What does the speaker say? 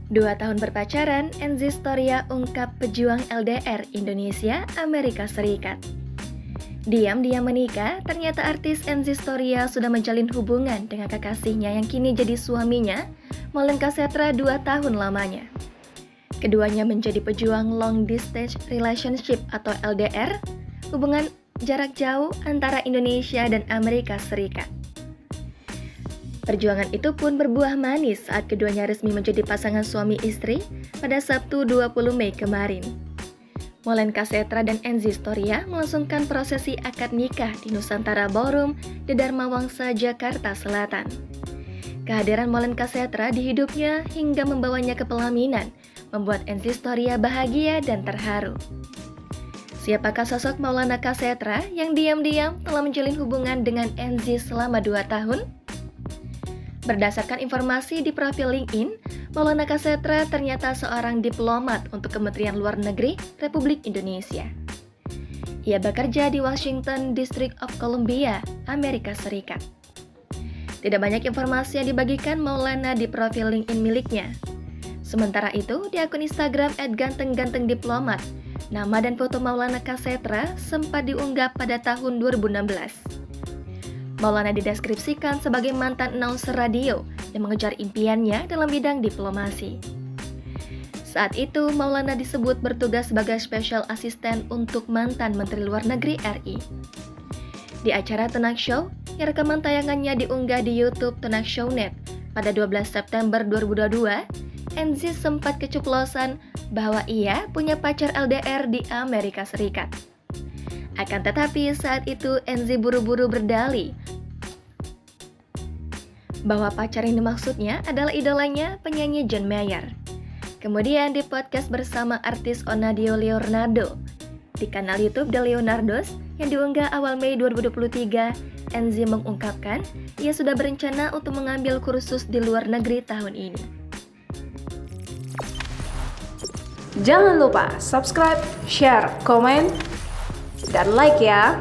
2 tahun berpacaran, Enzi Storia ungkap pejuang LDR Indonesia Amerika Serikat. Diam-diam menikah, ternyata artis Enzi Storia sudah menjalin hubungan dengan kekasihnya yang kini jadi suaminya, Molen Kasetra 2 tahun lamanya. Keduanya menjadi pejuang long distance relationship atau LDR, hubungan jarak jauh antara Indonesia dan Amerika Serikat. Perjuangan itu pun berbuah manis saat keduanya resmi menjadi pasangan suami istri pada Sabtu 20 Mei kemarin. Molen Kasetra dan Enzi Storia melangsungkan prosesi akad nikah di Nusantara Ballroom di Dharma Wangsa, Jakarta Selatan. Kehadiran Molen Kasetra di hidupnya hingga membawanya ke pelaminan membuat Enzi Storia bahagia dan terharu. Siapakah sosok Maulana Kasetra yang diam-diam telah menjalin hubungan dengan Enzi selama 2 tahun? Berdasarkan informasi di profil LinkedIn, Maulana Kasetra ternyata seorang diplomat untuk Kementerian Luar Negeri Republik Indonesia. Ia bekerja di Washington, District of Columbia, Amerika Serikat. Tidak banyak informasi yang dibagikan Maulana di profil LinkedIn miliknya. Sementara itu, di akun Instagram @ganteng-ganteng-diplomat, nama dan foto Maulana Kasetra sempat diunggah pada tahun 2016. Maulana dideskripsikan sebagai mantan announcer radio yang mengejar impiannya dalam bidang diplomasi. Saat itu, Maulana disebut bertugas sebagai special assistant untuk mantan Menteri Luar Negeri RI. Di acara Tonight Show, yang rekaman tayangannya diunggah di YouTube Tonight Show Net pada 12 September 2022, Enzi sempat keceplosan bahwa ia punya pacar LDR di Amerika Serikat. Akan tetapi saat itu Enzi buru-buru berdalih bahwa pacar yang dimaksudnya adalah idolanya penyanyi John Mayer. Kemudian di podcast bersama artis Onadio Leonardo di kanal YouTube The Leonardos yang diunggah awal Mei 2023, Enzi mengungkapkan ia sudah berencana untuk mengambil kursus di luar negeri tahun ini. Jangan lupa subscribe, share, komen, dan like ya!